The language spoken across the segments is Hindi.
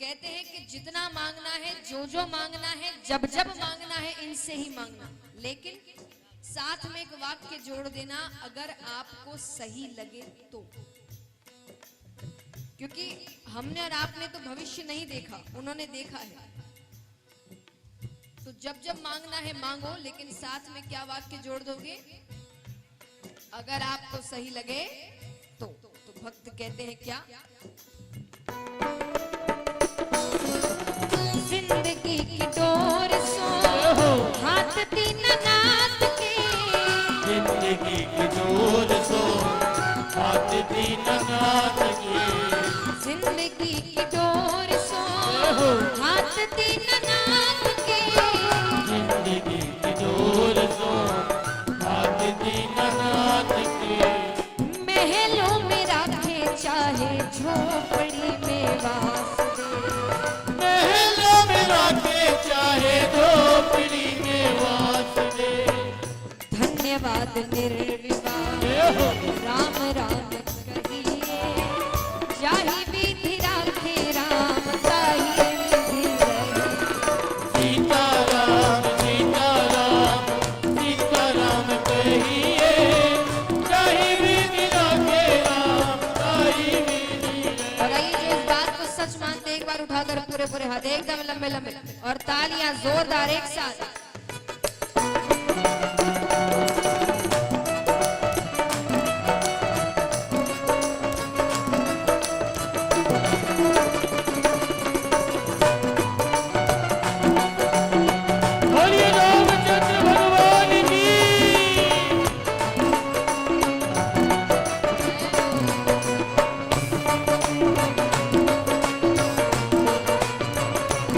कहते हैं कि जितना मांगना है, जो मांगना है, जब जब मांगना है, इनसे ही मांगना। लेकिन साथ में एक वाक्य जोड़ देना, अगर आपको सही लगे तो। क्योंकि हमने और आपने तो भविष्य नहीं देखा, उन्होंने देखा है। तो जब जब मांगना है मांगो, लेकिन साथ में क्या वाक्य जोड़ दोगे? अगर आपको सही लगे तो भक्त कहते हैं क्या? जिंदगी की डोर सो हाथ तीन नाथ के, जिंदगी की डोर सो हाथ तीन नाथ के, जिंदगी की डोर सो हाथ तीन नाथ के, जिंदगी की डोर सो हाथ तीन नाथ के। महलों में रखे चाहे झोपड़ी में वास दे, महलों में रखे चाहे झोपड़ी में वास दे। धन्यवाद निर्विवाद राम राम कहिए, जाहि विधि राखे राम ताहि विधि रहे। सीताराम सीताराम सीताराम कहिए, ताहि विधि राखे राम ताहि विधि रहे। और आइए जो इस बात को सच मानते हैं, एक बार उठाकर पूरे पूरे हाथ एकदम लंबे लंबे और तालियां जोरदार एक साथ। बोलिए रामचंद्र भगवान की।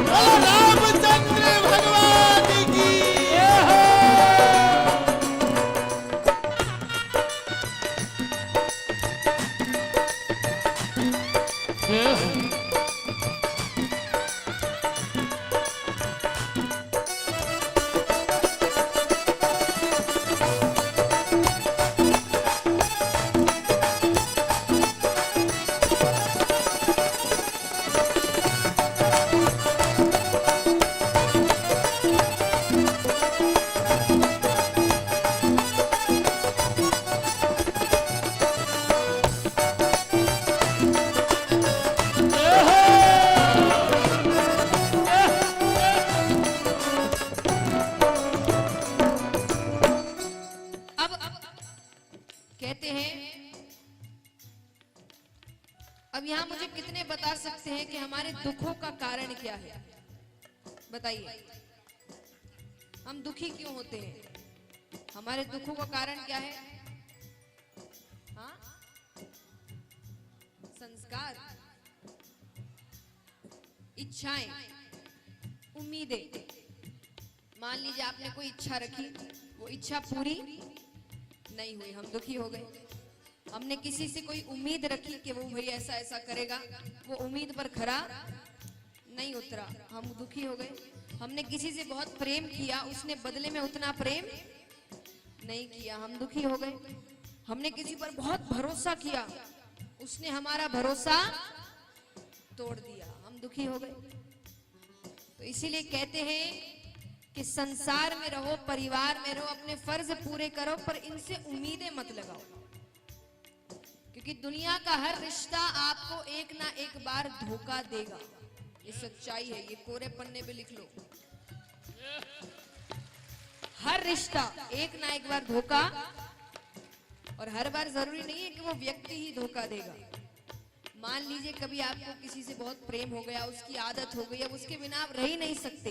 रामचंद्र भगवान की। कहते हैं, अब यहाँ मुझे कितने बता सकते हैं कि हमारे दुखों का कारण क्या है? बताइए, हम दुखी क्यों होते हैं? हमारे दुखों का कारण क्या है? हाँ? संस्कार, इच्छाएं, उम्मीदें। मान लीजिए आपने कोई इच्छा रखी, वो इच्छा पूरी नहीं हुई, हम दुखी हो गए। हमने किसी से कोई उम्मीद रखी कि वो भाई ऐसा ऐसा करेगा, वो उम्मीद पर खरा नहीं उतरा, हम दुखी हो गए। हमने किसी से बहुत प्रेम किया, उसने बदले में उतना प्रेम नहीं किया, हम दुखी हो गए। हमने किसी पर बहुत भरोसा किया, उसने हमारा भरोसा तोड़ दिया, हम दुखी हो गए। तो इसीलिए कहते हैं कि संसार में रहो, परिवार में रहो, अपने फर्ज पूरे करो, पर इनसे उम्मीदें मत लगाओ। क्योंकि दुनिया का हर रिश्ता आपको एक ना एक बार धोखा देगा, ये सच्चाई है, ये कोरे पन्ने पे लिख लो। हर रिश्ता एक ना एक बार धोखा, और हर बार जरूरी नहीं है कि वो व्यक्ति ही धोखा देगा। मान लीजिए कभी आपको किसी से बहुत प्रेम हो गया, उसकी आदत हो गई, अब उसके बिना आप रह ही नहीं सकते,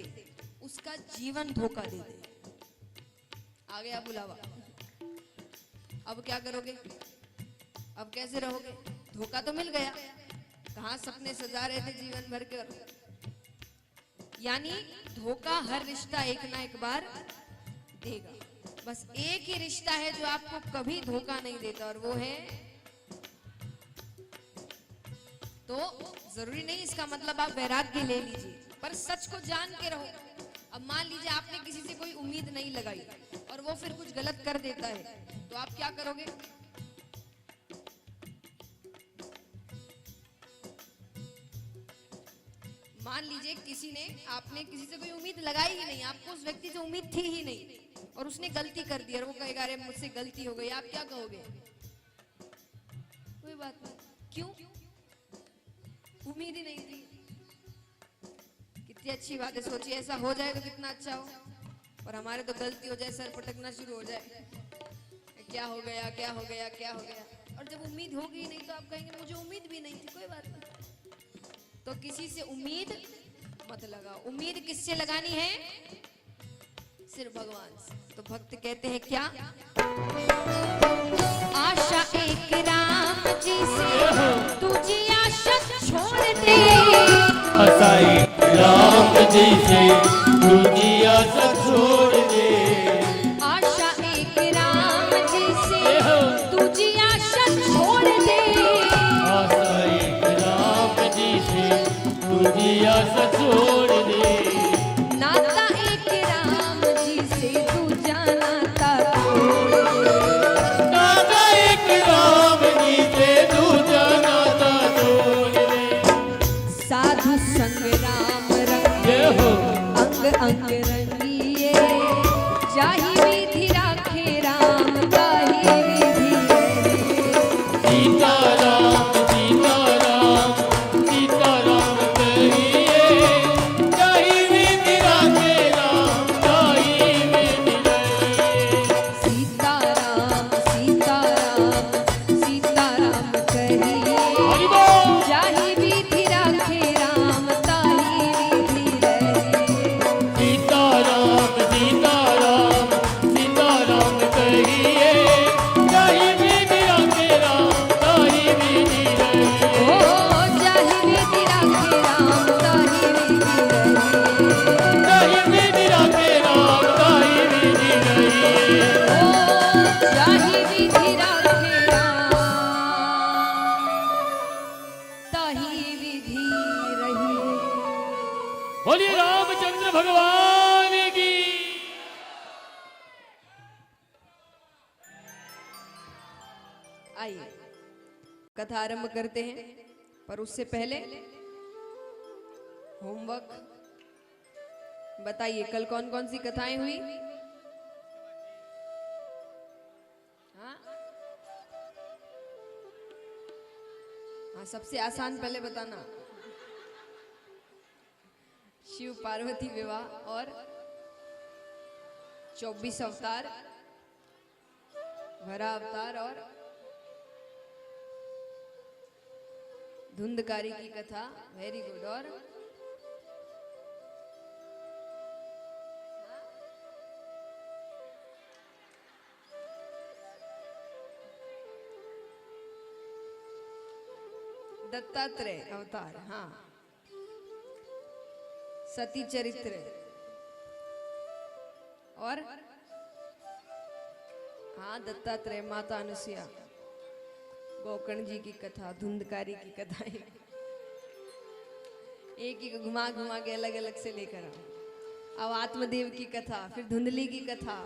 उसका जीवन धोखा दे दे। आ गया बुलावा, अब क्या करोगे? अब कैसे रहोगे? धोखा तो मिल गया, कहां सपने सजा रहे थे जीवन भर के। यानी धोखा हर रिश्ता एक ना एक बार देगा। बस एक ही रिश्ता है जो आपको कभी धोखा नहीं देता, और वो है, तो जरूरी नहीं इसका मतलब आप वैराग्य ले लीजिए, पर सच को जान के रहो। अब मान लीजिए आपने किसी से कोई उम्मीद नहीं लगाई और वो फिर कुछ गलत कर देता है, तो आप क्या करोगे? मान लीजिए किसी ने, आपने किसी से कोई उम्मीद लगाई ही नहीं, आपको उस व्यक्ति से उम्मीद थी ही नहीं और उसने गलती कर दी और वो कहेगा अरे मुझसे गलती हो गई, आप क्या कहोगे? कोई बात नहीं, क्यों? उम्मीद ही नहीं थी। कितनी अच्छी बात है, सोचिए ऐसा हो जाए तो कितना अच्छा हो, पर हमारे तो गलती हो जाए, सर पटकना शुरू हो जाए, क्या हो गया क्या हो गया क्या हो गया। और जब उम्मीद होगी नहीं तो आप कहेंगे मुझे उम्मीद भी नहीं थी। कोई बात नहीं, तो किसी से उम्मीद मत लगाओ। उम्मीद किससे लगानी है? सिर्फ भगवान से। तो भक्त कहते हैं क्या? आशा एक राम जी से तुझे आशा छोड़ दे, आशा एक राम जी से तुझी आशा छोड़ दे, आशा एक राम जी से तुझे आशा छोड़ दे, आशा एक राम जी से तुझी आशा छोड़ दे, नाता एक राम जी से तू जाना तोड़ दे, नाता एक राम जी से तू जाना छोड़ दे, साधु संग राम रंग जय हो अंग अंग रंगिए, जाहि विधि राखे राम ताहि विधि रहे। सीताराम सीताराम सीताराम कहिए, जाहि विधि राखे राम ताहि विधि रहे, सीताराम सीताराम सीताराम कहिए, हरि बोल। जाहि विधि राखे राम ताहि विधि रहे। सीताराम सीताराम सीताराम कहिए, जाहि विधि राखे राम ताहि विधि रहे, ओ जाहि विधि राखे राम ताहि विधि रहे, जाहि विधि राखे राम ताहि विधि रहे, ओ जाहि विधि राखे राम ताहि विधि रहे। बोलिए रामचंद्र भगवान की। आइए कथा आरंभ करते हैं, पर उससे पहले होमवर्क। बताइए कल कौन कौन सी कथाएं हुई? हाँ हाँ, सबसे आसान पहले बताना। शिव पार्वती विवाह और 24 अवतार, वरा अवतार और धुंधकारी की कथा। Very good. और दत्तात्रेय अवतार, हाँ। सती चरित्र और हाँ दत्तात्रेय, माता अनुसुईया, गोकर्ण जी की कथा, धुंधकारी की कथाएं। एक ही को घुमा घुमा के अलग अलग से लेकर आओ। अब आत्मदेव की कथा, फिर धुंधली की कथा।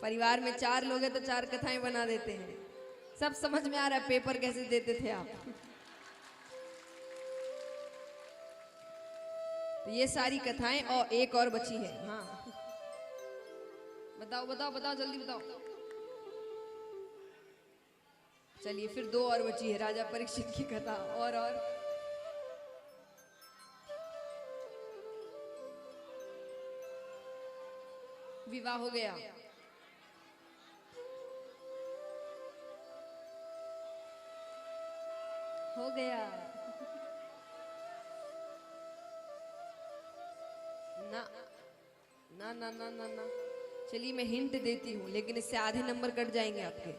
परिवार में 4 लोग हैं तो 4 कथाएं बना देते हैं। सब समझ में आ रहा है पेपर कैसे देते थे आप। तो ये सारी कथाएं और एक और बची है। हाँ बताओ बताओ बताओ, जल्दी बताओ। चलिए फिर 2 और बची है, राजा परीक्षित की कथा और विवाह हो गया। हो गया ना ना ना ना ना ना। चलिए मैं हिंट देती हूँ, लेकिन इससे आधे नंबर कट जाएंगे आपके।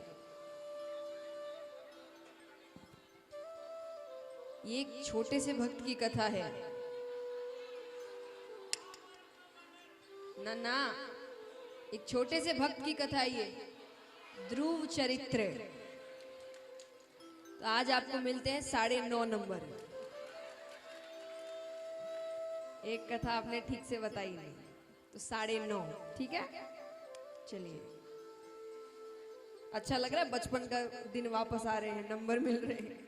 ये एक छोटे से भक्त की कथा है। ना ना, एक छोटे से भक्त की कथा है ये, ध्रुव चरित्र। तो आज आपको मिलते हैं 9.5 नंबर। एक कथा आपने ठीक से बताई नहीं, तो 9.5। ठीक है, चलिए। अच्छा लग रहा है, बचपन का दिन वापस आ रहे हैं, नंबर मिल रहे हैं।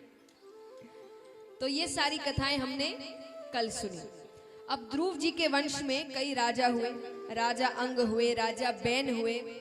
तो ये सारी कथाएं हमने कल सुनी। अब ध्रुव जी के वंश में कई राजा हुए, राजा अंग हुए, राजा बैन हुए,